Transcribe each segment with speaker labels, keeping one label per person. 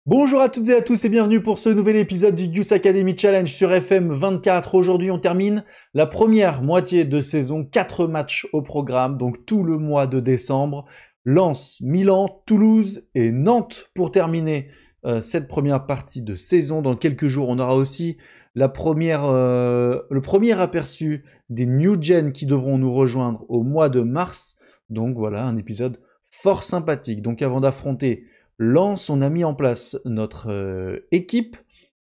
Speaker 1: Bonjour à toutes et à tous et bienvenue pour ce nouvel épisode du Youth Academy Challenge sur FM24. Aujourd'hui, on termine la première moitié de saison, 4 matchs au programme, donc tout le mois de décembre. Lens, Milan, Toulouse et Nantes pour terminer cette première partie de saison. Dans quelques jours, on aura aussi le premier aperçu des New Gen qui devront nous rejoindre au mois de mars. Donc voilà, un épisode fort sympathique. Donc avant d'affronter Lens, on a mis en place notre équipe.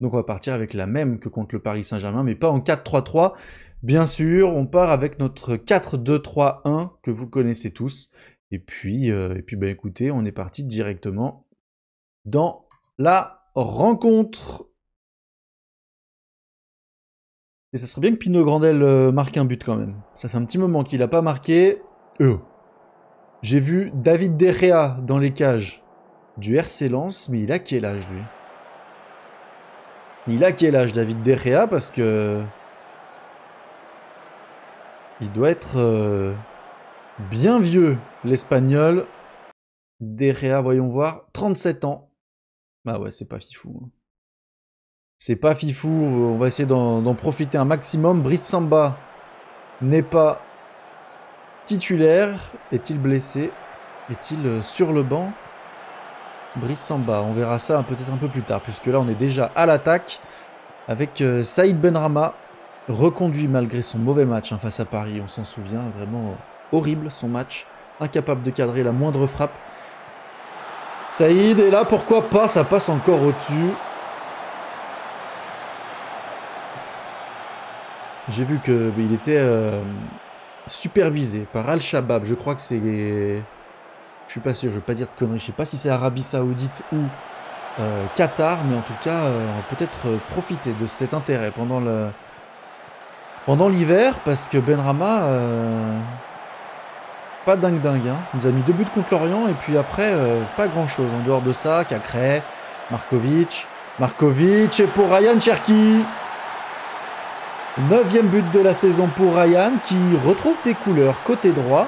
Speaker 1: Donc on va partir avec la même que contre le Paris Saint-Germain, mais pas en 4-3-3. Bien sûr, on part avec notre 4-2-3-1 que vous connaissez tous. Et puis bah écoutez, on est parti directement dans la rencontre. Et ça serait bien que Pino Grandel marque un but quand même. Ça fait un petit moment qu'il n'a pas marqué. J'ai vu David De Gea dans les cages du RC Lens, mais il a quel âge lui? Il a quel âge David De Gea? Parce que il doit être bien vieux, l'Espagnol. De Gea, voyons voir, 37 ans. Bah ouais, c'est pas fifou. C'est pas fifou, on va essayer d'en profiter un maximum. Brice Samba n'est pas titulaire. Est-il blessé? Est-il sur le banc? Brice Samba, on verra ça peut-être un peu plus tard, puisque là on est déjà à l'attaque avec Saïd Benrahma, reconduit malgré son mauvais match face à Paris, on s'en souvient, vraiment horrible son match, incapable de cadrer la moindre frappe. Saïd est là, pourquoi pas, ça passe encore au-dessus. J'ai vu qu'il était supervisé par Al-Shabaab, je crois que c'est... Je suis pas sûr, je veux pas dire de conneries, je sais pas si c'est Arabie Saoudite ou Qatar, mais en tout cas, on va peut-être profiter de cet intérêt pendant l'hiver, parce que Benrahma, pas dingue, hein. Il nous a mis 2 buts contre Lorient, et puis après, pas grand-chose. En dehors de ça, Cacré, Markovic, et pour Ryan Cherki. 9e but de la saison pour Ryan, qui retrouve des couleurs côté droit.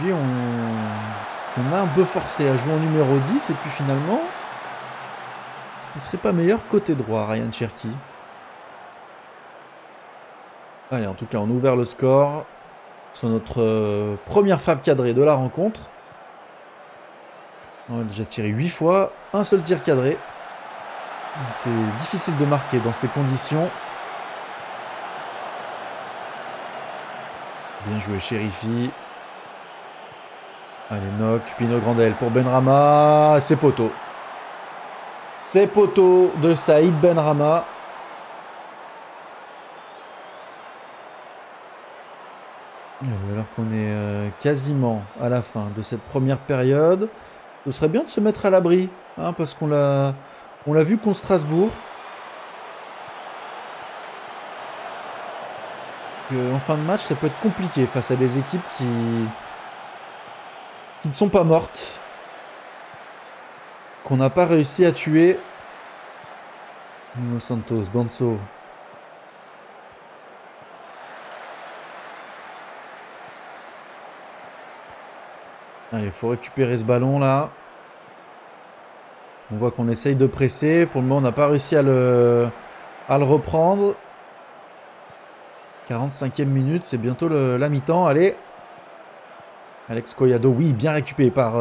Speaker 1: Lui, on a un peu forcé à jouer en numéro 10, et puis finalement, ce serait pas meilleur côté droit, Ryan Cherki. Allez, en tout cas, on a ouvert le score sur notre première frappe cadrée de la rencontre. On a déjà tiré 8 fois, un seul tir cadré. C'est difficile de marquer dans ces conditions. Bien joué, Chérifi. Allez, Nock, Pino Grandel pour Benrahma. C'est poteau. C'est poteau de Saïd Benrahma. Alors qu'on est quasiment à la fin de cette première période, ce serait bien de se mettre à l'abri, hein, parce qu'on l'a vu contre Strasbourg. En fin de match, ça peut être compliqué face à des équipes qui ne sont pas mortes, qu'on n'a pas réussi à tuer. Nuno Santos, Danso. Allez, il faut récupérer ce ballon là. On voit qu'on essaye de presser. Pour le moment, on n'a pas réussi à le reprendre. 45e minute, c'est bientôt la mi-temps. Allez. Alex Collado, oui, bien récupéré par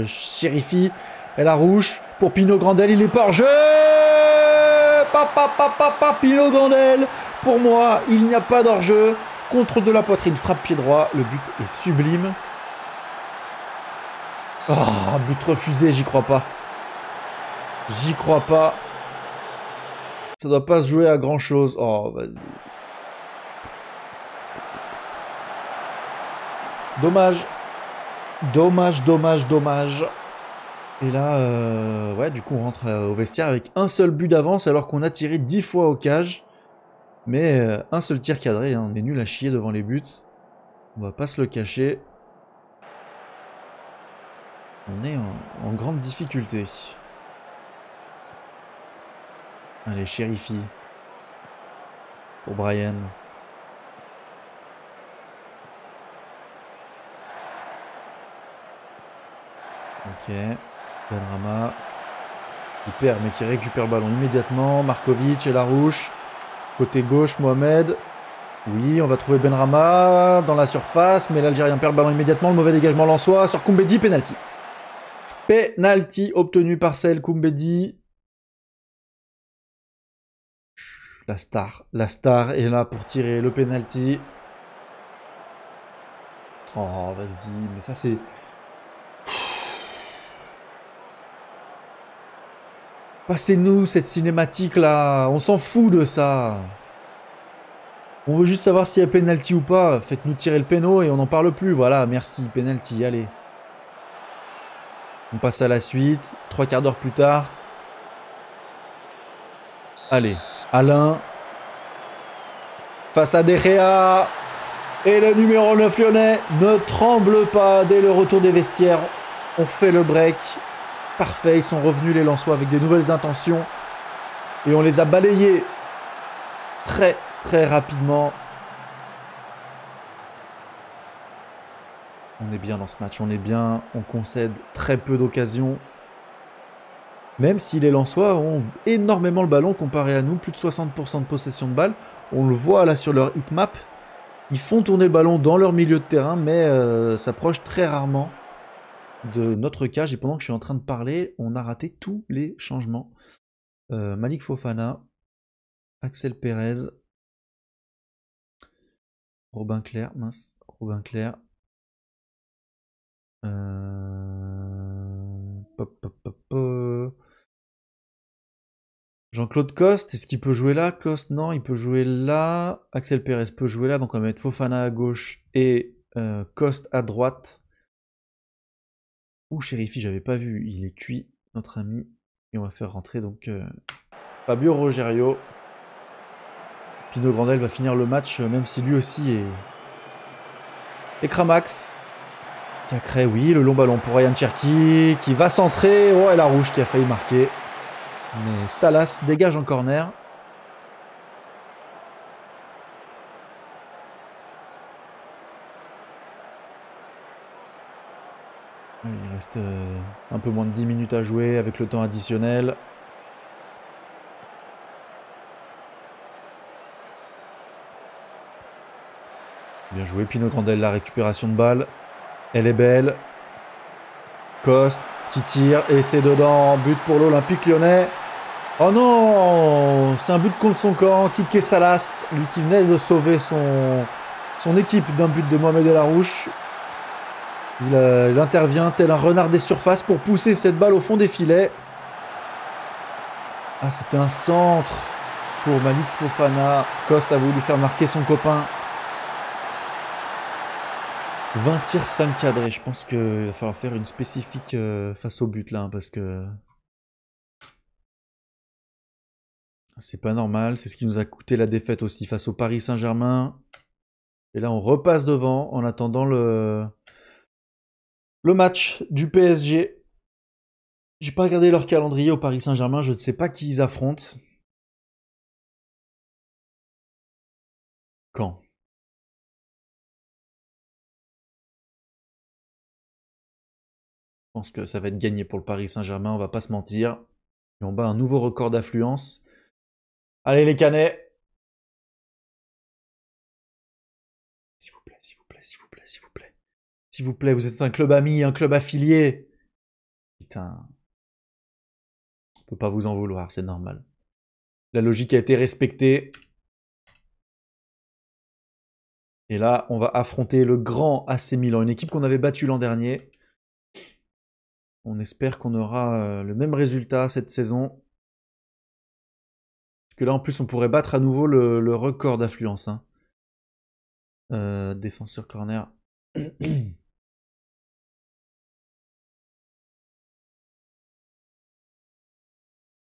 Speaker 1: Chérifi. Et la rouge pour Pino Grandel, il est pas hors jeu. Pino Grandel. Pour moi, il n'y a pas d'hors-jeu. Contre de la poitrine, frappe pied droit. Le but est sublime. Oh, but refusé, j'y crois pas. J'y crois pas. Ça doit pas se jouer à grand chose. Oh, vas-y. Dommage. Dommage. Et là, ouais, du coup, on rentre au vestiaire avec un seul but d'avance alors qu'on a tiré 10 fois aux cages. Mais un seul tir cadré, hein. On est nul à chier devant les buts. On va pas se le cacher. On est en grande difficulté. Allez, Chérifi. Pour Brian. Ok. Benrahma. Qui perd, mais qui récupère le ballon immédiatement. Markovic et Larouche. Côté gauche, Mohamed. Oui, on va trouver Benrahma dans la surface, mais l'Algérien perd le ballon immédiatement. Le mauvais dégagement lensois sur Koumbedi, penalty. Penalty obtenu par Sel Koumbedi. La star est là pour tirer le penalty. Oh, vas-y, mais ça c'est... Passez-nous cette cinématique là, on s'en fout de ça. On veut juste savoir s'il y a penalty ou pas. Faites-nous tirer le péno et on n'en parle plus. Voilà, merci, penalty, allez. On passe à la suite. 3 quarts d'heure plus tard. Allez, Alain. Face à De Gea. Et le numéro 9 lyonnais ne tremble pas dès le retour des vestiaires. On fait le break. Parfait, ils sont revenus les Lensois avec des nouvelles intentions. Et on les a balayés très très rapidement. On est bien dans ce match, on est bien. On concède très peu d'occasions. Même si les Lensois ont énormément le ballon comparé à nous, plus de 60% de possession de balle. On le voit là sur leur hitmap. Ils font tourner le ballon dans leur milieu de terrain, mais s'approchent très rarement de notre cage. Et pendant que je suis en train de parler, on a raté tous les changements. Malik Fofana, Axel Pérez, Robin Clair, mince, Robin Clair. Jean-Claude Coste, est-ce qu'il peut jouer là? Coste, non, il peut jouer là. Axel Pérez peut jouer là, donc on va mettre Fofana à gauche et Coste à droite. Ouh, Chérifi, j'avais pas vu, il est cuit, notre ami. Et on va faire rentrer donc Fabio Rogerio. Pino Grandel va finir le match, même si lui aussi est cramax. Cacré, oui, le long ballon pour Ryan Cherki, qui va centrer. Oh, et la rouge qui a failli marquer. Mais Salas dégage en corner. Il reste un peu moins de 10 minutes à jouer avec le temps additionnel. Bien joué, Pino Grandel, la récupération de balle. Elle est belle. Coste qui tire et c'est dedans. But pour l'Olympique lyonnais. Oh non, c'est un but contre son camp. Kike Salas, lui qui venait de sauver son équipe d'un but de Mohamed El Arouche. Il intervient tel un renard des surfaces pour pousser cette balle au fond des filets. Ah, c'était un centre pour Malik Fofana. Coste a voulu faire marquer son copain. 20 tirs, 5 cadrés. Je pense qu'il va falloir faire une spécifique face au but là, hein, parce que c'est pas normal. C'est ce qui nous a coûté la défaite aussi face au Paris Saint-Germain. Et là, on repasse devant en attendant le match du PSG. J'ai pas regardé leur calendrier au Paris Saint-Germain. Je ne sais pas qui ils affrontent. Quand? Je pense que ça va être gagné pour le Paris Saint-Germain, on va pas se mentir. Et on bat un nouveau record d'affluence. Allez les Canets. S'il vous plaît, s'il vous plaît, s'il vous plaît, s'il vous plaît. S'il vous plaît, vous êtes un club ami, un club affilié. Putain. On peut pas vous en vouloir, c'est normal. La logique a été respectée. Et là, on va affronter le grand AC Milan, une équipe qu'on avait battue l'an dernier. On espère qu'on aura le même résultat cette saison. Parce que là, en plus, on pourrait battre à nouveau le record d'affluence. Hein. Défenseur corner.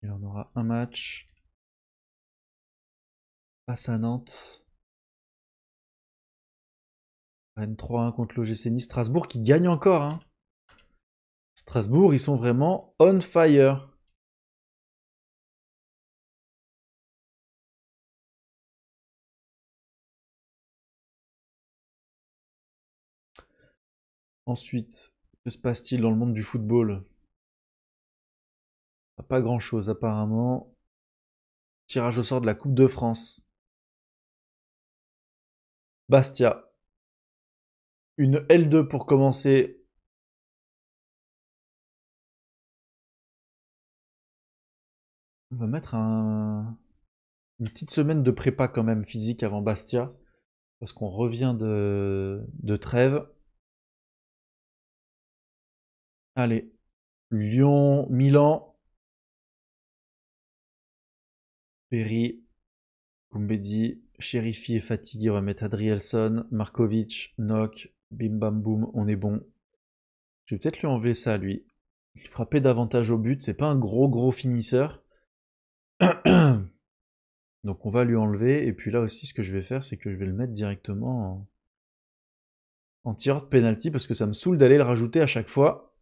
Speaker 1: Il en aura un match. Face à Nantes. Rennes 3-1 contre l'OGC Nice. Strasbourg qui gagne encore. Hein. Strasbourg, ils sont vraiment on fire. Ensuite, que se passe-t-il dans le monde du football? pas grand-chose apparemment. Tirage au sort de la Coupe de France. Bastia. Une L2 pour commencer. On va mettre une petite semaine de prépa quand même physique avant Bastia. Parce qu'on revient de trêve. Allez. Lyon, Milan. Perry. Koumbedi. Chérifi est fatigué. On va mettre Adrielson. Markovic. Nock. Bim bam boum. On est bon. Je vais peut-être lui enlever ça, lui. Il frappait davantage au but. C'est pas un gros finisseur. Donc on va lui enlever. Et puis là aussi, ce que je vais faire, c'est que je vais le mettre directement en tireur de penalty parce que ça me saoule d'aller le rajouter à chaque fois.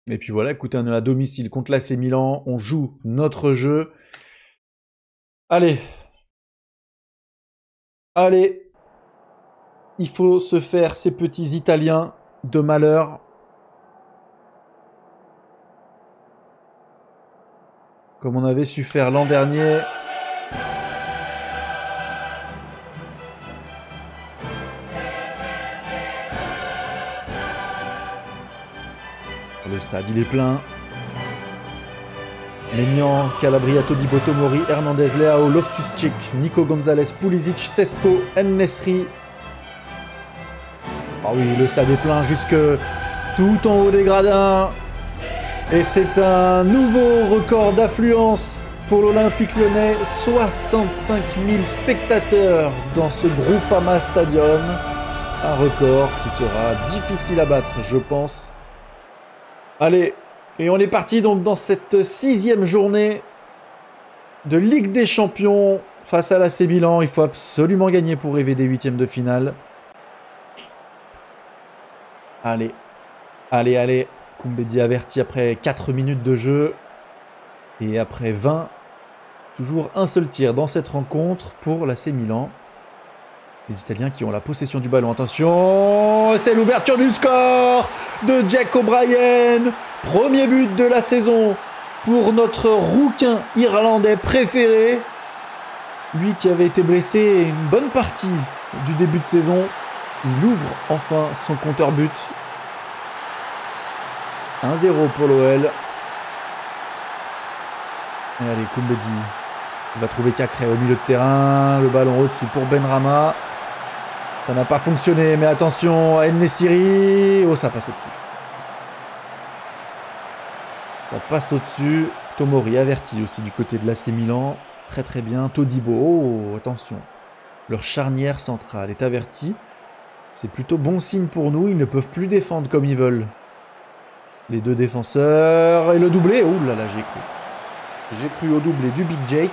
Speaker 1: Et puis voilà, écoutez, on est à domicile contre l'AC Milan. On joue notre jeu. Allez. Allez. Il faut se faire ces petits Italiens de malheur. Comme on avait su faire l'an dernier. Le stade, il est plein. Maignan, Calabria, Todibo, Tomori, Hernandez, Leao, Loftus-Cheek, Nico Gonzalez, Pulisic, Sesko, En-Nesyri. Ah oui, le stade est plein jusque tout en haut des gradins. Et c'est un nouveau record d'affluence pour l'Olympique Lyonnais. 65 000 spectateurs dans ce Groupama Stadium. Un record qui sera difficile à battre, je pense. Allez, et on est parti donc dans cette 6e journée de Ligue des Champions face à l'AC Milan. Il faut absolument gagner pour rêver des 8e de finale. Allez, allez. Koumbedi averti après 4 minutes de jeu. Et après 20, toujours un seul tir dans cette rencontre pour l'AC Milan. Les Italiens qui ont la possession du ballon. Attention, c'est l'ouverture du score de Jack O'Brien. Premier but de la saison pour notre rouquin irlandais préféré. Lui qui avait été blessé une bonne partie du début de saison. Il ouvre enfin son compteur but. 1-0 pour l'OL. Et allez, Koumbedi. Il va trouver Cacré au milieu de terrain. Le ballon au-dessus pour Benrahma. Ça n'a pas fonctionné, mais attention, En-Nesyri. Oh, ça passe au-dessus. Ça passe au-dessus. Tomori averti aussi du côté de l'AC Milan. Très bien. Todibo. Oh, attention. Leur charnière centrale est avertie. C'est plutôt bon signe pour nous. Ils ne peuvent plus défendre comme ils veulent. Les deux défenseurs. Et le doublé. Oh là là, j'ai cru. J'ai cru au doublé du Big Jake.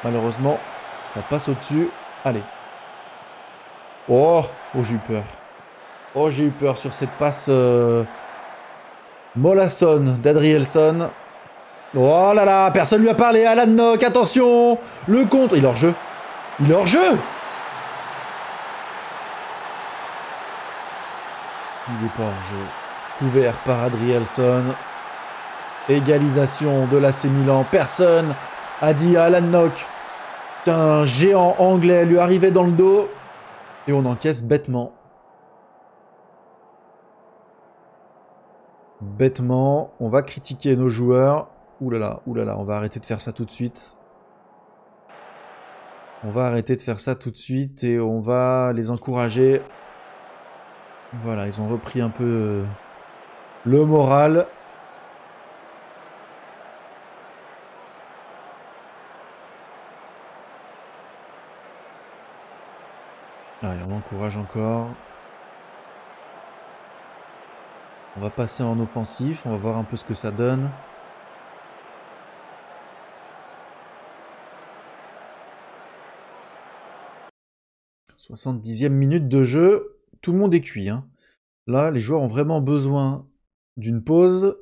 Speaker 1: Malheureusement, ça passe au-dessus. Allez. Oh, j'ai eu peur. Oh, j'ai eu peur sur cette passe Molasson d'Adrielson. Oh là là, personne lui a parlé. Alan Nock, attention. Le contre. Il est hors jeu. Il est hors jeu. Il est pas hors jeu. Couvert par Adrielson. Égalisation de l'AC Milan. Personne a dit à Alan Nock qu'un géant anglais lui arrivait dans le dos. Et on encaisse bêtement. Bêtement. On va critiquer nos joueurs. Ouh là là, on va arrêter de faire ça tout de suite. On va arrêter de faire ça tout de suite et on va les encourager. Voilà, ils ont repris un peu le moral. Allez, on encourage encore. On va passer en offensif, on va voir un peu ce que ça donne. « 70e minute de jeu, tout le monde est cuit. Hein. Là, les joueurs ont vraiment besoin d'une pause.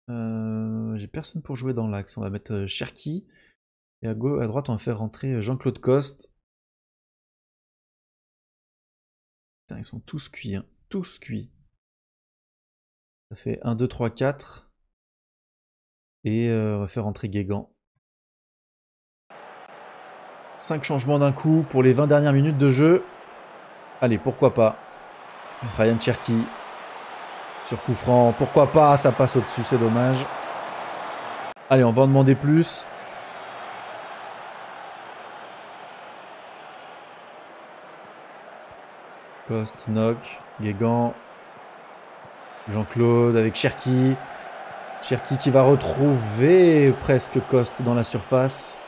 Speaker 1: J'ai personne pour jouer dans l'axe. On va mettre Cherki. Et à droite, on va faire rentrer Jean-Claude Coste. Putain, ils sont tous cuits. Hein. Tous cuits. Ça fait 1, 2, 3, 4. Et on va faire entrer Guégan. 5 changements d'un coup pour les 20 dernières minutes de jeu. Allez, pourquoi pas. Ryan Cherki sur coup franc. Pourquoi pas, ça passe au-dessus, c'est dommage. Allez, on va en demander plus. Coste, Nock, Guégan. Jean-Claude avec Cherki. Cherki qui va retrouver presque Coste dans la surface.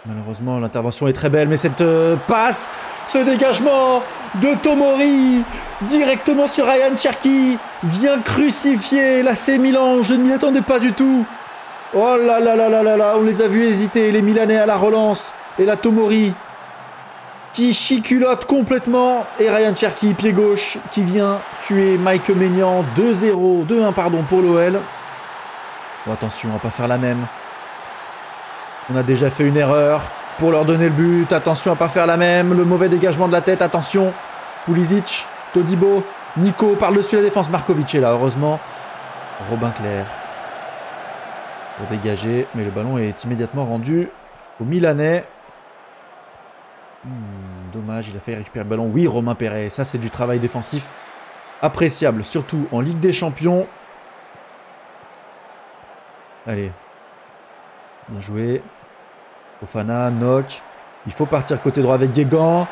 Speaker 1: Malheureusement, l'intervention est très belle, mais cette passe, ce dégagement de Tomori directement sur Ryan Cherki vient crucifier l'AC Milan. Je ne m'y attendais pas du tout. Oh là là là là là là, on les a vus hésiter, les Milanais à la relance. Et la Tomori qui chiculotte complètement. Et Ryan Cherki, pied gauche, qui vient tuer Mike Maignan. 2-0, 2-1 pardon pour l'OL. Bon, attention, on va pas faire la même. On a déjà fait une erreur pour leur donner le but. Attention à pas faire la même. Le mauvais dégagement de la tête. Attention. Pulisic, Todibo, Nico par-dessus la défense. Markovic est là, heureusement. Robin Clair pour dégager. Mais le ballon est immédiatement rendu au Milanais. Dommage, il a failli récupérer le ballon. Oui, Romain Perret. Ça, c'est du travail défensif appréciable. Surtout en Ligue des Champions. Allez. Bien joué. Fofana, Nock. Il faut partir côté droit avec Guégan.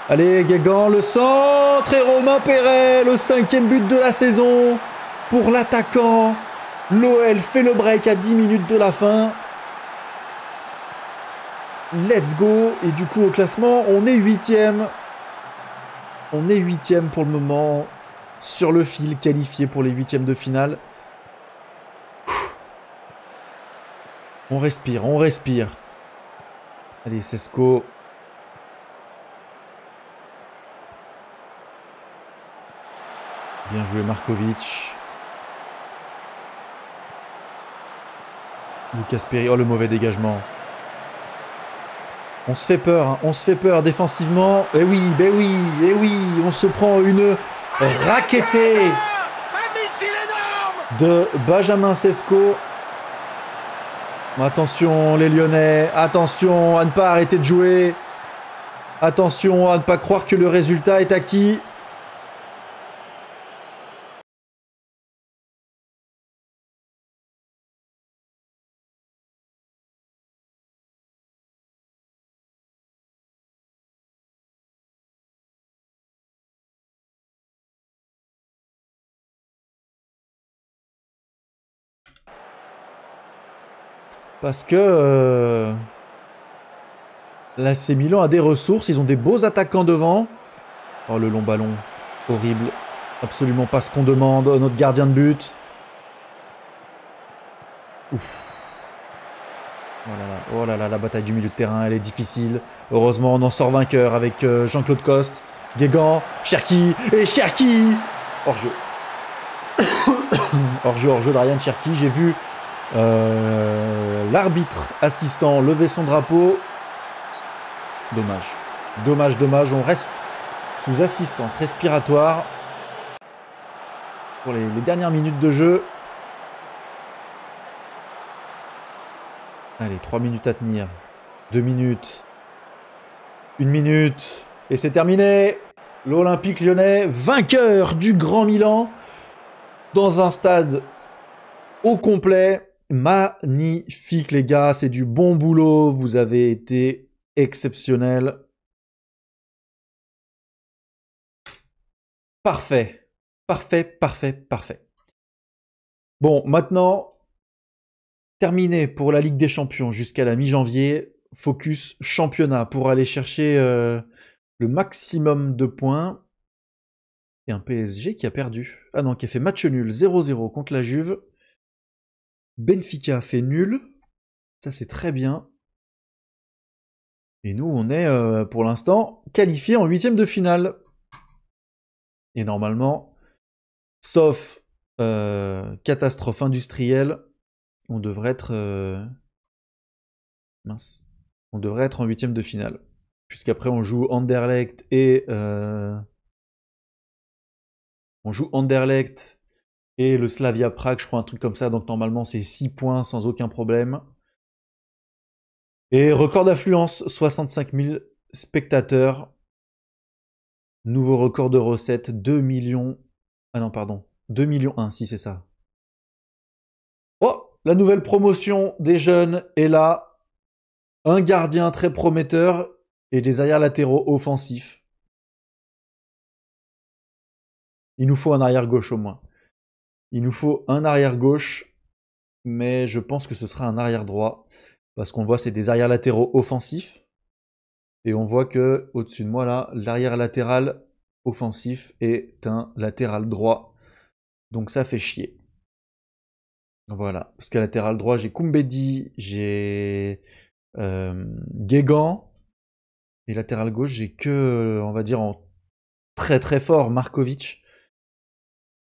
Speaker 1: Allez, Guégan, le centre. Et Romain Perret, le 5e but de la saison pour l'attaquant. L'OL fait le break à 10 minutes de la fin. Let's go. Et du coup, au classement, on est 8e. On est 8e pour le moment. Sur le fil, qualifié pour les 8e de finale. On respire, on respire. Allez, Sesko. Bien joué, Markovic. Lucas Perry. Oh, le mauvais dégagement. On se fait peur, hein. On se fait peur défensivement. Eh oui, ben oui, eh oui. On se prend une raquettée de Benjamin Sesko. Attention les Lyonnais, attention à ne pas arrêter de jouer. Attention à ne pas croire que le résultat est acquis. Parce que l'AC Milan a des ressources, ils ont des beaux attaquants devant. Oh, le long ballon, horrible. Absolument pas ce qu'on demande, notre gardien de but. Ouf. Oh là là, la bataille du milieu de terrain, elle est difficile. Heureusement, on en sort vainqueur avec Jean-Claude Coste, Guégan, Cherki et Cherki. Hors-jeu. Hors-jeu de Ryan Cherki. J'ai vu l'arbitre assistant lever son drapeau. Dommage. Dommage, dommage. On reste sous assistance respiratoire pour les dernières minutes de jeu. Allez, 3 minutes à tenir. 2 minutes. 1 minute. Et c'est terminé. L'Olympique Lyonnais, vainqueur du Grand Milan, dans un stade au complet. Magnifique, les gars. C'est du bon boulot. Vous avez été exceptionnels. Parfait. Parfait, parfait, parfait. Bon, maintenant, terminé pour la Ligue des Champions jusqu'à la mi-janvier. Focus championnat pour aller chercher le maximum de points. Et un PSG qui a perdu. Ah non, qui a fait match nul 0-0 contre la Juve. Benfica a fait nul. Ça, c'est très bien. Et nous, on est pour l'instant qualifiés en 8e de finale. Et normalement, sauf catastrophe industrielle, on devrait être... mince. On devrait être en 8e de finale. Puisqu'après, on joue Anderlecht et... on joue Anderlecht Et le Slavia Prague, je crois, un truc comme ça. Donc normalement, c'est 6 points sans aucun problème. Et record d'affluence, 65 000 spectateurs. Nouveau record de recettes, 2 millions. Ah non, pardon. 2 millions 1, si c'est ça. Oh, la nouvelle promotion des jeunes est là. Un gardien très prometteur et des arrières latéraux offensifs. Il nous faut un arrière gauche au moins. Il nous faut un arrière gauche, mais je pense que ce sera un arrière droit. Parce qu'on voit, c'est des arrières latéraux offensifs. Et on voit que au-dessus de moi là, l'arrière latéral offensif est un latéral droit. Donc ça fait chier. Voilà. Parce qu'à latéral droit, j'ai Koumbedi, j'ai Guégan. Et latéral gauche, j'ai que, on va dire, en très très fort, Markovic.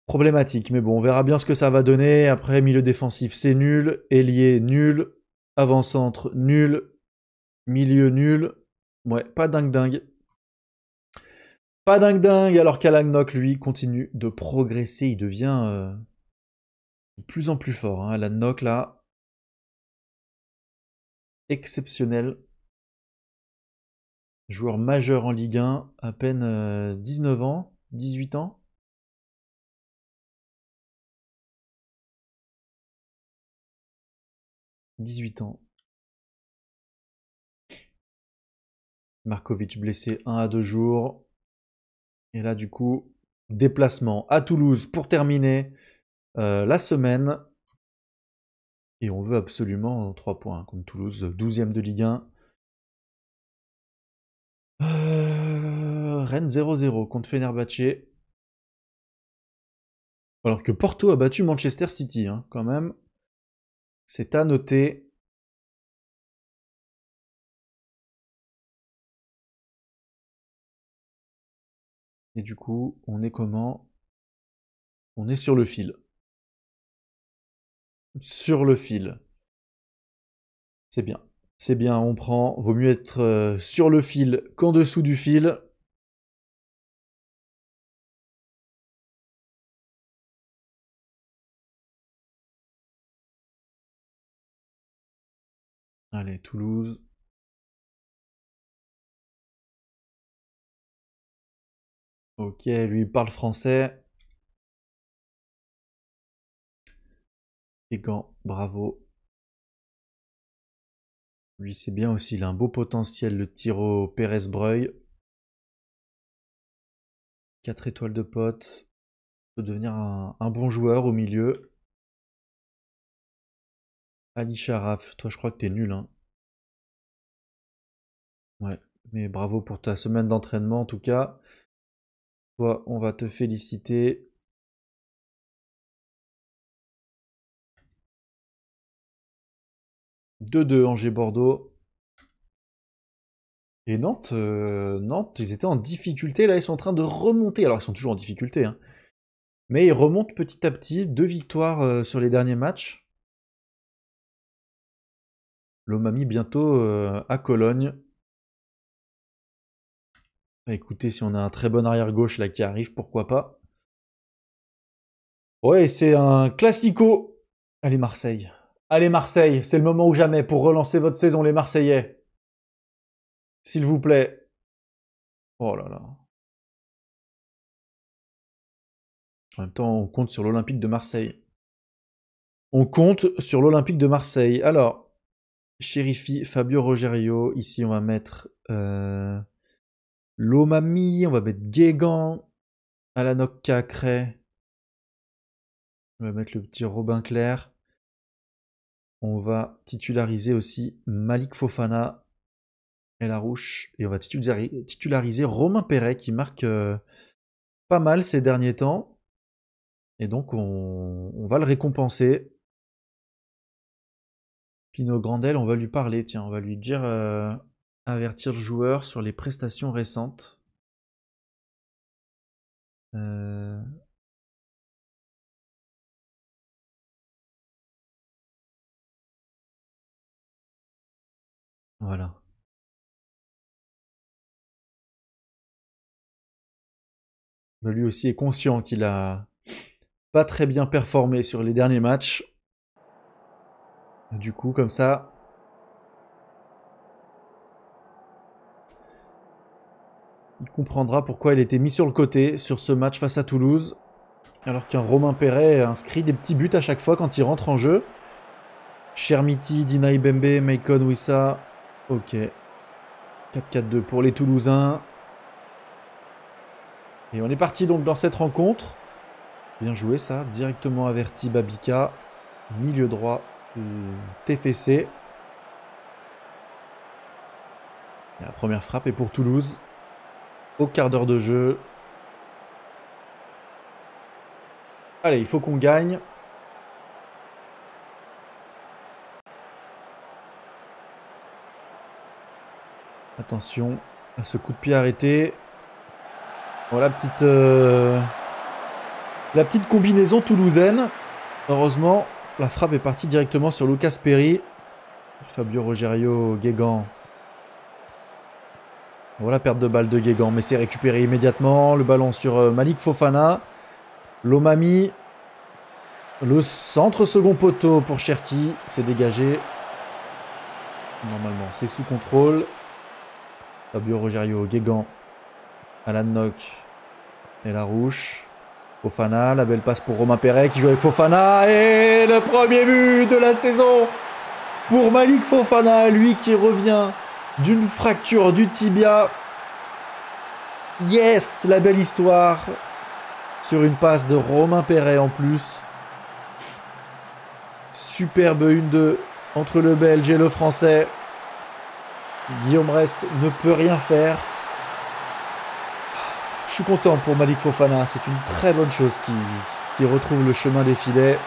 Speaker 1: Problématique, mais bon, on verra bien ce que ça va donner. Après, milieu défensif, c'est nul. Ailier, nul. Avant-centre, nul. Milieu, nul. Ouais, pas dingue dingue. Pas dingue dingue, alors qu'Alagnok, lui, continue de progresser. Il devient de plus en plus fort. Hein. Alagnok, là, exceptionnel. Joueur majeur en Ligue 1, à peine 19 ans, 18 ans. 18 ans. Markovic blessé 1 à 2 jours. Et là, du coup, déplacement à Toulouse pour terminer la semaine. Et on veut absolument 3 points contre Toulouse, 12e de Ligue 1. Rennes 0-0 contre Fenerbahçe. Alors que Porto a battu Manchester City, hein, quand même. C'est à noter. Et du coup, on est comment? On est sur le fil. Sur le fil. C'est bien. C'est bien, on prend. Vaut mieux être sur le fil qu'en dessous du fil. Allez, Toulouse. Ok, lui il parle français. Et Gant, bravo. Lui c'est bien aussi, il a un beau potentiel, le tir au Pérez-Breuil. 4 étoiles de pote. Peut devenir un bon joueur au milieu. Ali Sharaf, toi je crois que t'es nul, hein. Ouais, mais bravo pour ta semaine d'entraînement en tout cas. Toi, on va te féliciter. 2-2 Angers-Bordeaux. Et Nantes, Nantes, ils étaient en difficulté, là ils sont en train de remonter. Alors ils sont toujours en difficulté, hein. Mais ils remontent petit à petit, 2 victoires sur les derniers matchs. L'Omami bientôt à Cologne. Bah, écoutez, si on a un très bon arrière-gauche là qui arrive, pourquoi pas. Ouais, c'est un classico. Allez Marseille. Allez Marseille, c'est le moment ou jamais pour relancer votre saison les Marseillais. S'il vous plaît. Oh là là. En même temps, on compte sur l'Olympique de Marseille. On compte sur l'Olympique de Marseille. Alors, Chérifi, Fabio Rogerio. Ici, on va mettre Lomami. On va mettre Guégan. Alanok Cacré. On va mettre le petit Robin Clair. On va titulariser aussi Malik Fofana et Larouche. Et on va titulariser Romain Perret qui marque pas mal ces derniers temps. Et donc, on va le récompenser. Pino Grandel, on va lui parler, tiens, on va lui dire avertir le joueur sur les prestations récentes. Euh, voilà. Mais lui aussi est conscient pas très bien performé sur les derniers matchs. Du coup, comme ça, il comprendra pourquoi il était mis sur le côté sur ce match face à Toulouse. Alors qu'un Romain Perret inscrit des petits buts à chaque fois quand il rentre en jeu. Chermiti, Dina Ibembe, Maicon Wissa. Ok. 4-4-2 pour les Toulousains. Et on est parti donc dans cette rencontre. Bien joué ça. Directement averti Babika. Milieu droit. TFC. Et la première frappe est pour Toulouse. Au quart d'heure de jeu. Allez, il faut qu'on gagne. Attention à ce coup de pied arrêté. Bon, la petite combinaison toulousaine. Heureusement, la frappe est partie directement sur Lucas Perry. Fabio Rogerio, Guégan. Voilà, perte de balle de Guégan, mais c'est récupéré immédiatement. Le ballon sur Malik Fofana. Lomami. Le centre second poteau pour Cherki. C'est dégagé. Normalement, c'est sous contrôle. Fabio Rogerio, Guégan. Alan Nock. Et Larouche. Fofana, la belle passe pour Romain Perret qui joue avec Fofana. Et le premier but de la saison pour Malik Fofana, lui qui revient d'une fracture du tibia. Yes, la belle histoire. Sur une passe de Romain Perret en plus. Superbe 1-2 entre le Belge et le Français. Guillaume Rest ne peut rien faire. Je suis content pour Malik Fofana. C'est une très bonne chose qu'il retrouve le chemin des filets.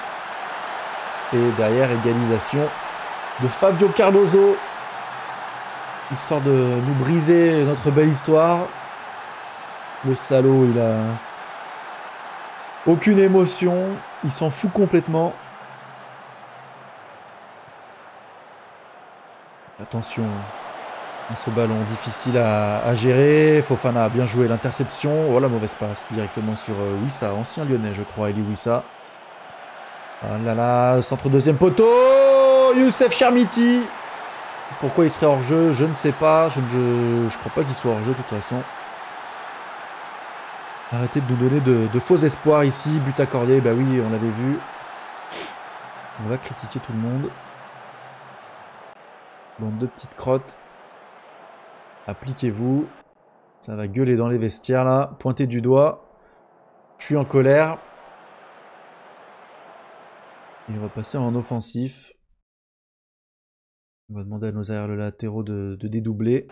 Speaker 1: Et derrière, égalisation de Fabio Cardozo. Histoire de nous briser notre belle histoire. Le salaud, il a aucune émotion. Il s'en fout complètement. Attention à ce ballon difficile à gérer. Fofana a bien joué l'interception. Oh, la mauvaise passe directement sur Wissa, ancien lyonnais, je crois, Eli Wissa. Ah là là, centre deuxième poteau. Youssef Chermiti. Pourquoi il serait hors jeu, je ne sais pas. Je crois pas qu'il soit hors jeu de toute façon. Arrêtez de nous donner de faux espoirs ici. But accordé, bah oui, on l'avait vu. On va critiquer tout le monde. Bande de petites crottes. Appliquez-vous. Ça va gueuler dans les vestiaires là. Pointez du doigt. Je suis en colère. Et on va passer en offensif. On va demander à nos arrières latéraux de dédoubler.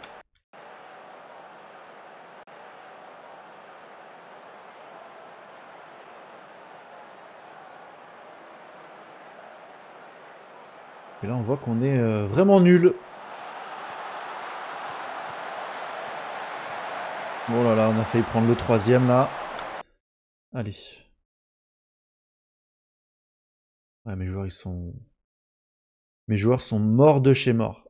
Speaker 1: Et là on voit qu'on est vraiment nul. Oh là là, on a failli prendre le troisième là. Allez. Ouais, mes joueurs sont morts de chez morts.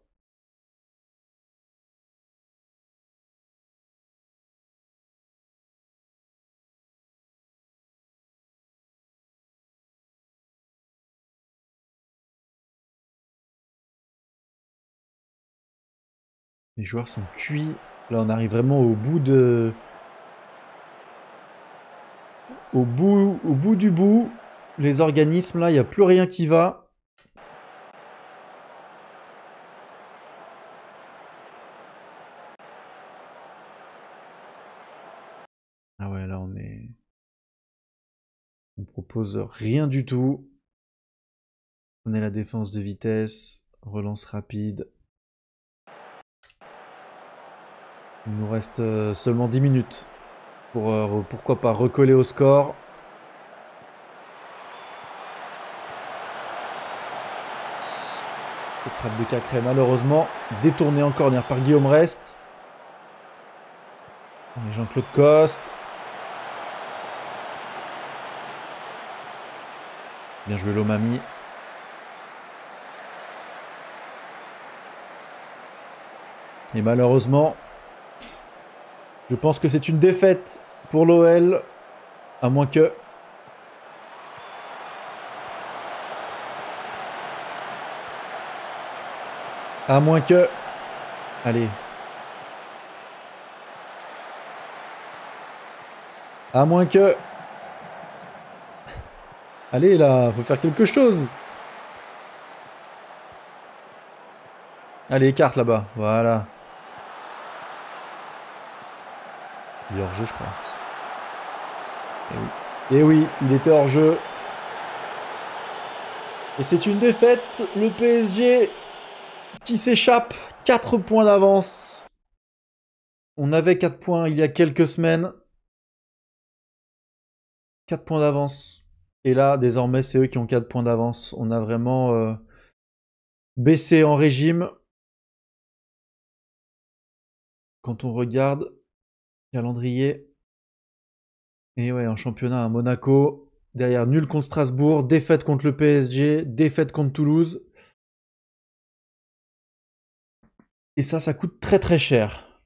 Speaker 1: Les joueurs sont cuits. Là, on arrive vraiment au bout de... Au bout du bout. Les organismes, là, il n'y a plus rien qui va. Ah ouais, là, on propose rien du tout. On est la défense de vitesse. Relance rapide. Il nous reste seulement 10 minutes pour pourquoi pas recoller au score. Cette frappe de Cacré malheureusement détournée en corner par Guillaume Rest. Et Jean-Claude Coste. Bien joué Lomami. Et malheureusement, je pense que c'est une défaite pour l'OL. À moins que... À moins que... Allez. À moins que... Allez là, faut faire quelque chose. Allez, écarte là-bas. Voilà. Il est hors jeu, je crois. Et oui. Et oui, il était hors jeu. Et c'est une défaite. Le PSG qui s'échappe. 4 points d'avance. On avait 4 points il y a quelques semaines. 4 points d'avance. Et là, désormais, c'est eux qui ont 4 points d'avance. On a vraiment baissé en régime. Quand on regarde calendrier. Et ouais, en championnat à Monaco. Derrière, nul contre Strasbourg. Défaite contre le PSG. Défaite contre Toulouse. Et ça coûte très très cher.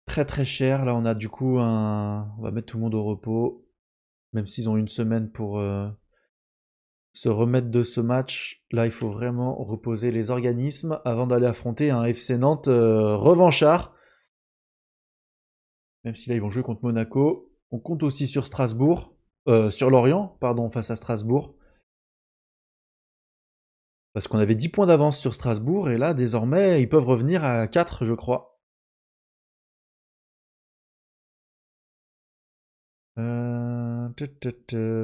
Speaker 1: Très très cher. Là, on a du coup un... On va mettre tout le monde au repos. Même s'ils ont une semaine pour se remettre de ce match. Là, il faut vraiment reposer les organismes avant d'aller affronter un FC Nantes revanchard. Même si là, ils vont jouer contre Monaco. On compte aussi sur Strasbourg. Sur Lorient, pardon, face à Strasbourg. Parce qu'on avait 10 points d'avance sur Strasbourg. Et là, désormais, ils peuvent revenir à 4, je crois.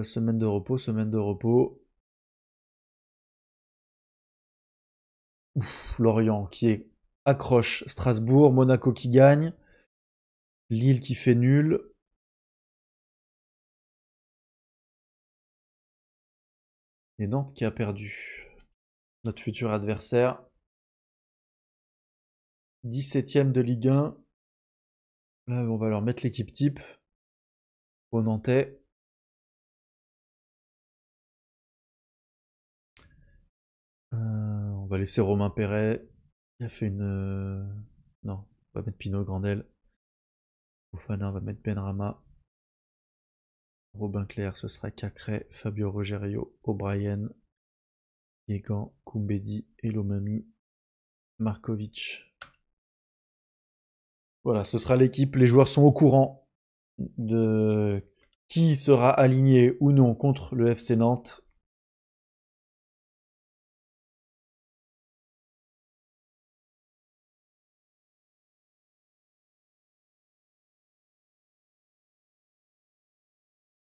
Speaker 1: Semaine de repos, semaine de repos. Ouf, Lorient qui est accroche. Strasbourg, Monaco qui gagne. Lille qui fait nul. Et Nantes qui a perdu. Notre futur adversaire. 17ème de Ligue 1. Là, on va leur mettre l'équipe type. Au Nantais. On va laisser Romain Perret. Il a fait une... Non, on va mettre Pinot Grandel. Fofana, on va mettre Benrama. Robin Clair, ce sera Cacré, Fabio Rogerio, O'Brien, Guégan, Koumbedi, Elomami, Markovic. Voilà, ce sera l'équipe. Les joueurs sont au courant de qui sera aligné ou non contre le FC Nantes.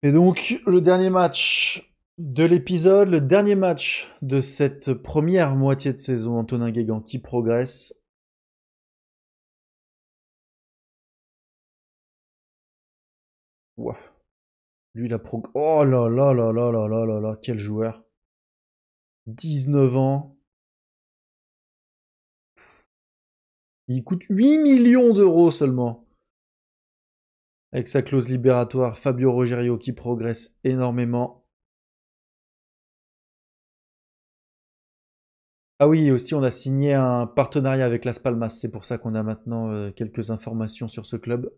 Speaker 1: Et donc, le dernier match de l'épisode, le dernier match de cette première moitié de saison, Antonin Guégan qui progresse. Ouah. Lui, il a Oh là là là là là là là là, quel joueur. 19 ans. Il coûte 8 millions d'euros seulement. Avec sa clause libératoire, Fabio Rogerio qui progresse énormément. Ah oui, aussi on a signé un partenariat avec Las Palmas, c'est pour ça qu'on a maintenant quelques informations sur ce club.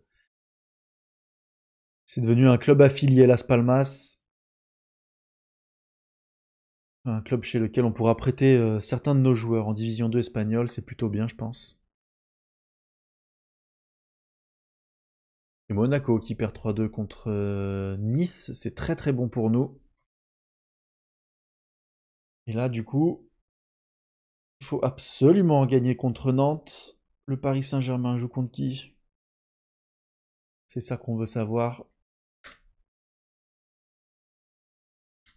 Speaker 1: C'est devenu un club affilié Las Palmas, un club chez lequel on pourra prêter certains de nos joueurs en Division 2 espagnole, c'est plutôt bien je pense. Et Monaco qui perd 3-2 contre Nice, c'est très très bon pour nous. Et là du coup, il faut absolument gagner contre Nantes. Le Paris Saint-Germain joue contre qui? C'est ça qu'on veut savoir.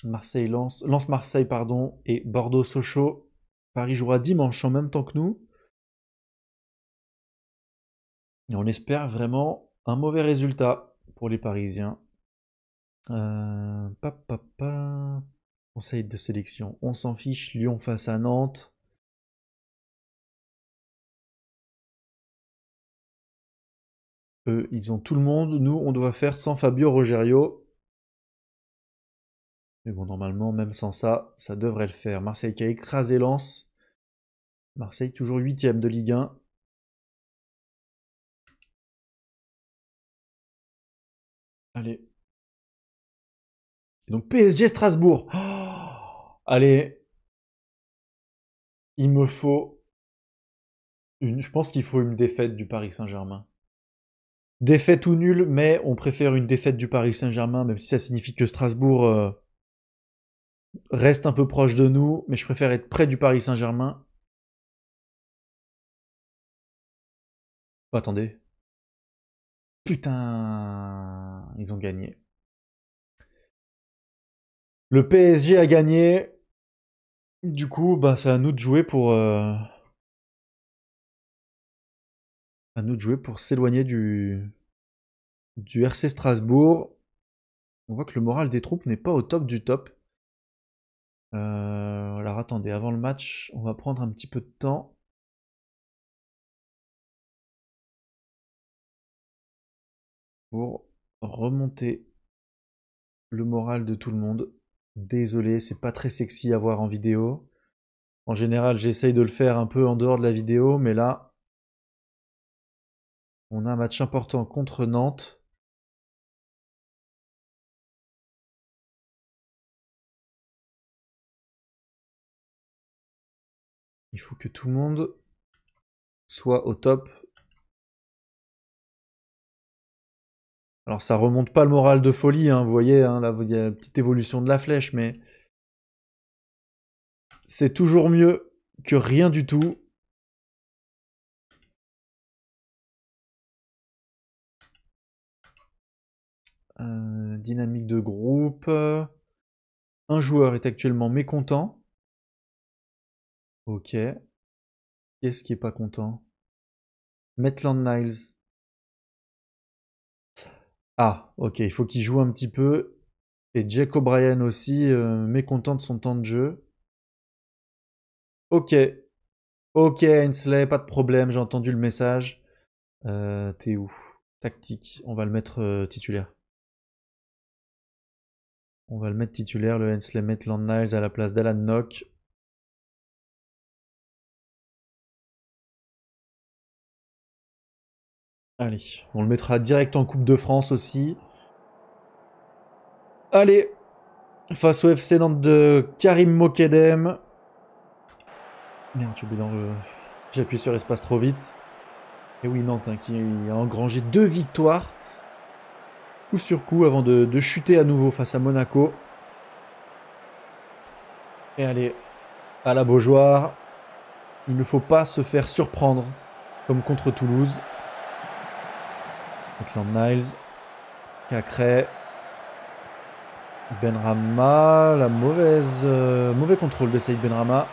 Speaker 1: Lens-Marseille, pardon, et Bordeaux-Sochaux. Paris jouera dimanche en même temps que nous. Et on espère vraiment un mauvais résultat pour les Parisiens. Conseil de sélection, on s'en fiche. Lyon face à Nantes. Eux, ils ont tout le monde. Nous, on doit faire sans Fabio Rogerio. Mais bon, normalement, même sans ça, ça devrait le faire. Marseille qui a écrasé Lens. Marseille toujours 8ème de Ligue 1. Allez. Et donc PSG Strasbourg. Oh, allez. Il me faut Je pense qu'il faut une défaite du Paris Saint-Germain. Défaite ou nulle, mais on préfère une défaite du Paris Saint-Germain, même si ça signifie que Strasbourg reste un peu proche de nous, mais je préfère être près du Paris Saint-Germain. Oh, attendez. Putain, ils ont gagné. Le PSG a gagné. Du coup, bah, c'est à nous de jouer pour s'éloigner du RC Strasbourg. On voit que le moral des troupes n'est pas au top du top. Alors attendez, avant le match, on va prendre un petit peu de temps. Pour remonter le moral de tout le monde. Désolé, c'est pas très sexy à voir en vidéo. En général, j'essaye de le faire un peu en dehors de la vidéo, mais là, on a un match important contre Nantes. Il faut que tout le monde soit au top. Alors ça remonte pas le moral de folie, hein, vous voyez, hein, là il y a une petite évolution de la flèche, mais c'est toujours mieux que rien du tout. Dynamique de groupe. Un joueur est actuellement mécontent. Ok. Qui est-ce qui est pas content? Maitland Niles. Ah, ok, il faut qu'il joue un petit peu. Et Jack O'Brien aussi, mécontent de son temps de jeu. Ok. Ok, Ainsley, pas de problème, j'ai entendu le message. T'es où? Tactique, on va le mettre titulaire. On va le mettre titulaire, le Ainsley Maitland Niles à la place d'Alan Nock. Allez, on le mettra direct en Coupe de France aussi. Allez, face au FC Nantes de Karim Mokedem. Merde, j'ai appuyé sur espace trop vite. Et oui, Nantes hein, qui a engrangé 2 victoires. Coup sur coup avant de chuter à nouveau face à Monaco. Et allez, à la Beaujoire. Il ne faut pas se faire surprendre comme contre Toulouse. Maitland Niles. Cacré. Benrahma. Mauvais contrôle de Saïd Benrahma.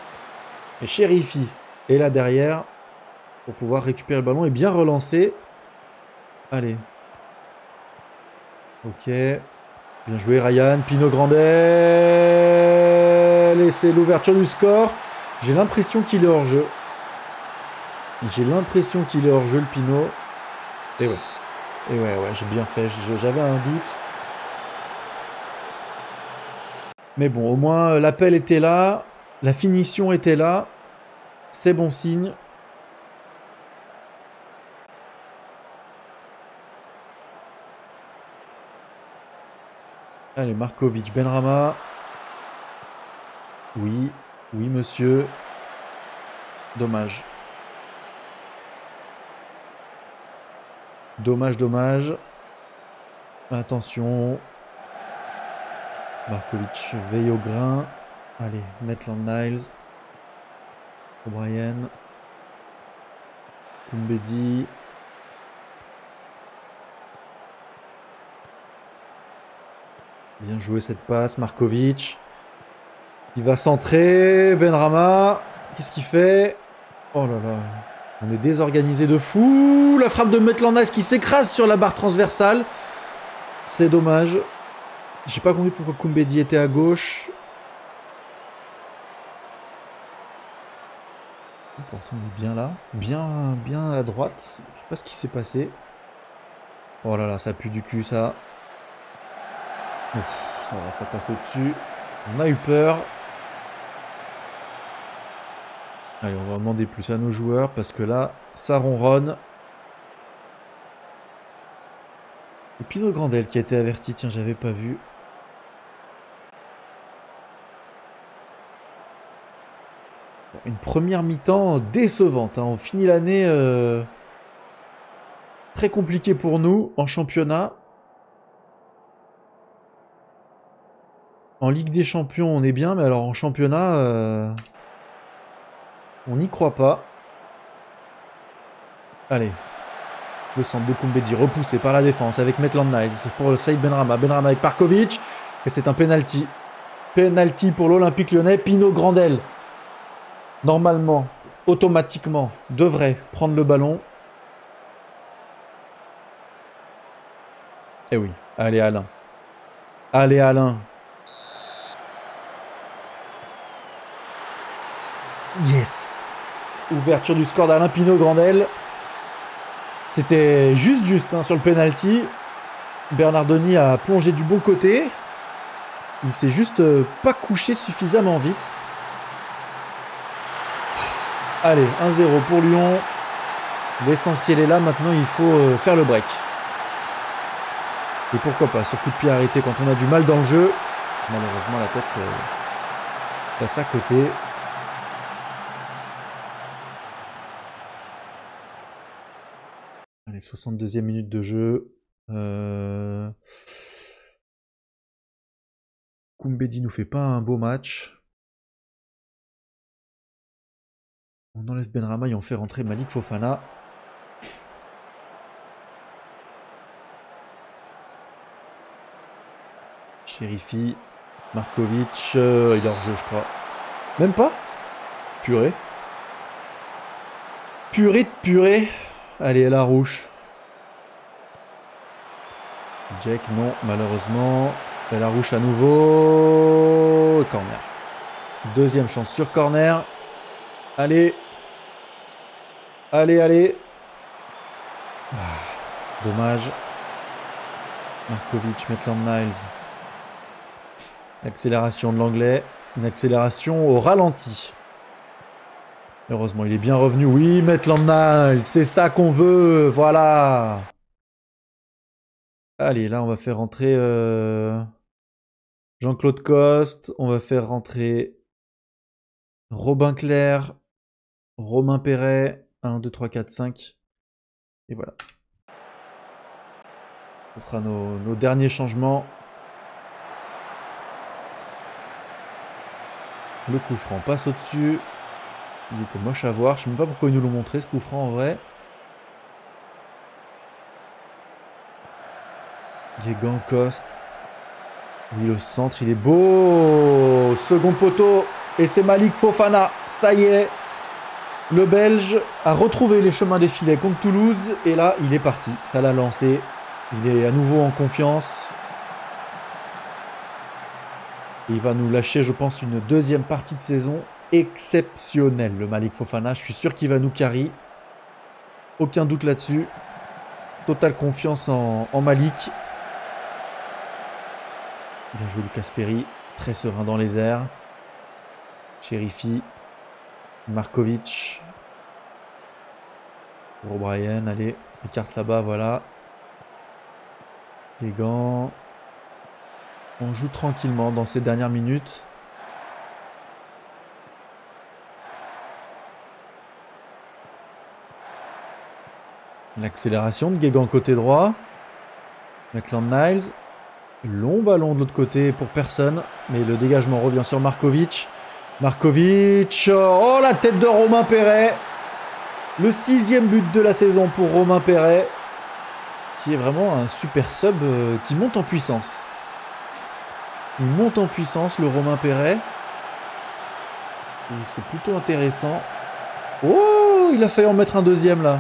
Speaker 1: Et Chérifi est là derrière pour pouvoir récupérer le ballon et bien relancer. Allez. Ok. Bien joué Ryan. Pino Grandel. Et c'est l'ouverture du score. J'ai l'impression qu'il est hors jeu. J'ai l'impression qu'il est hors jeu le Pino. Et ouais. Et ouais, j'ai bien fait. J'avais un doute. Mais bon, au moins l'appel était là. La finition était là. C'est bon signe. Allez, Markovic, Benrahma. Oui, oui, monsieur. Dommage. Dommage. Attention. Markovic veille au grain. Allez, Maitland Niles. O'Brien. Koumbedi. Bien joué cette passe. Markovic. Il va centrer. Benrahma. Qu'est-ce qu'il fait? Oh là là. On est désorganisé de fou. La frappe de Maitland Niles qui s'écrase sur la barre transversale. C'est dommage. J'ai pas compris pourquoi Koumbedi était à gauche. Pourtant, il est bien là. Bien à droite. Je sais pas ce qui s'est passé. Oh là là, ça pue du cul, ça. Ouf, ça va, ça passe au-dessus. On a eu peur. Allez, on va demander plus à nos joueurs parce que là, ça ronronne. Et Pino Grandel qui a été averti, tiens, j'avais pas vu. Une première mi-temps décevante. Hein. On finit l'année très compliquée pour nous en championnat. En Ligue des Champions, on est bien, mais alors en championnat, on n'y croit pas. Allez. Le centre de Koumbedi repoussé par la défense avec Maitland Niles pour Saïd Benrahma. Benrahma avec Parkovic. Et c'est un penalty. Penalty pour l'Olympique Lyonnais. Pino Grandel, normalement, automatiquement, devrait prendre le ballon. Eh oui. Allez Alain. Allez Alain. Yes. Ouverture du score d'Alain Pino Grandel. C'était juste hein, sur le penalty. Bernardoni a plongé du bon côté. Il s'est juste pas couché suffisamment vite. Allez, 1-0 pour Lyon. L'essentiel est là. Maintenant, il faut faire le break. Et pourquoi pas, sur coup de pied arrêté quand on a du mal dans le jeu. Malheureusement, la tête passe à côté. Allez, 62e minute de jeu. Koumbedi nous fait pas un beau match. On enlève Benrahma et on fait rentrer Malik Fofana. Chérifi, Markovic, il est hors jeu je crois. Même pas? Purée. Purée de purée. Allez, Larouche. Jack, non, malheureusement. Larouche à nouveau. Corner. Deuxième chance sur corner. Allez. Allez, allez. Ah, dommage. Markovic, Maitland Niles. L'accélération de l'anglais. Une accélération au ralenti. Heureusement, il est bien revenu. Oui, Maitland Niles, c'est ça qu'on veut. Voilà. Allez, là, on va faire rentrer Jean-Claude Coste. On va faire rentrer Robin Clair, Romain Perret. 1, 2, 3, 4, 5. Et voilà. Ce sera nos derniers changements. Le coup franc passe au-dessus. Il était moche à voir. Je ne sais même pas pourquoi ils nous l'ont montré, ce coup franc en vrai. Guégan, Coste. Oui, le centre, il est beau. Second poteau. Et c'est Malik Fofana. Ça y est. Le Belge a retrouvé les chemins des filets contre Toulouse. Et là, il est parti. Ça l'a lancé. Il est à nouveau en confiance. Et il va nous lâcher, je pense, une deuxième partie de saison exceptionnelle, le Malik Fofana. Je suis sûr qu'il va nous carry. Aucun doute là-dessus. Totale confiance en Malik. Bien joué Lucas Perry. Très serein dans les airs. Chérifi. Markovic. Pour O'Brien. Allez, écarte là-bas, voilà. Les gants. On joue tranquillement dans ces dernières minutes. L'accélération de Guégan côté droit. Maitland Niles. Long ballon de l'autre côté pour personne. Mais le dégagement revient sur Markovic. Markovic. Oh, la tête de Romain Perret. Le 6e but de la saison pour Romain Perret. Qui est vraiment un super sub qui monte en puissance. Il monte en puissance, le Romain Perret. Et c'est plutôt intéressant. Oh, il a failli en mettre un deuxième là.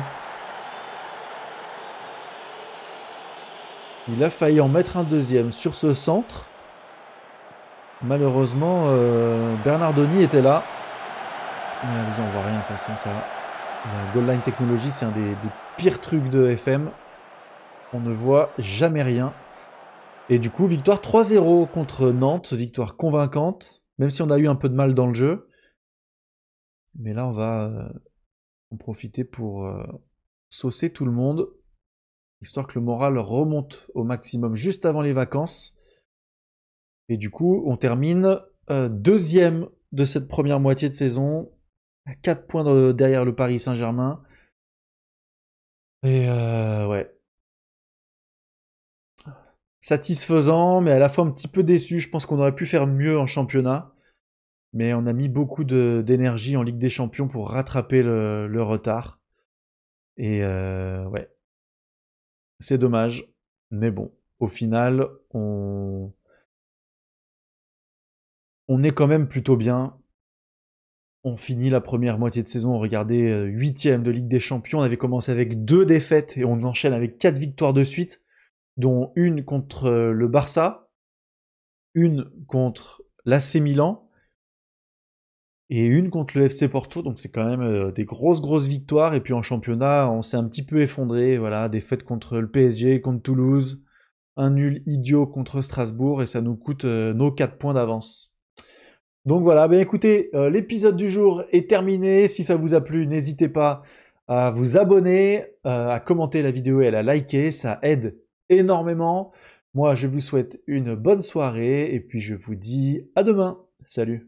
Speaker 1: Il a failli en mettre un deuxième sur ce centre. Malheureusement, Bernardoni était là. Vas-y, on voit rien de toute façon, ça. La goal line technologie, c'est un des pires trucs de FM. On ne voit jamais rien. Et du coup, victoire 3-0 contre Nantes. Victoire convaincante, même si on a eu un peu de mal dans le jeu. Mais là, on va en profiter pour saucer tout le monde. Histoire que le moral remonte au maximum juste avant les vacances. Et du coup, on termine deuxième de cette première moitié de saison. à 4 points derrière le Paris Saint-Germain. Et ouais, satisfaisant, mais à la fois un petit peu déçu. Je pense qu'on aurait pu faire mieux en championnat. Mais on a mis beaucoup d'énergie en Ligue des Champions pour rattraper le retard. Et ouais, c'est dommage. Mais bon, au final, on est quand même plutôt bien. On finit la première moitié de saison, on regardait 8e de Ligue des Champions. On avait commencé avec 2 défaites et on enchaîne avec 4 victoires de suite, dont une contre le Barça, une contre l'AC Milan et une contre le FC Porto. Donc c'est quand même des grosses victoires. Et puis en championnat, on s'est un petit peu effondré. Voilà, défaite contre le PSG, contre Toulouse, un nul idiot contre Strasbourg et ça nous coûte nos 4 points d'avance. Donc voilà, ben écoutez, l'épisode du jour est terminé. Si ça vous a plu, n'hésitez pas à vous abonner, à commenter la vidéo et à la liker, ça aide énormément. Moi, je vous souhaite une bonne soirée et puis je vous dis à demain. Salut.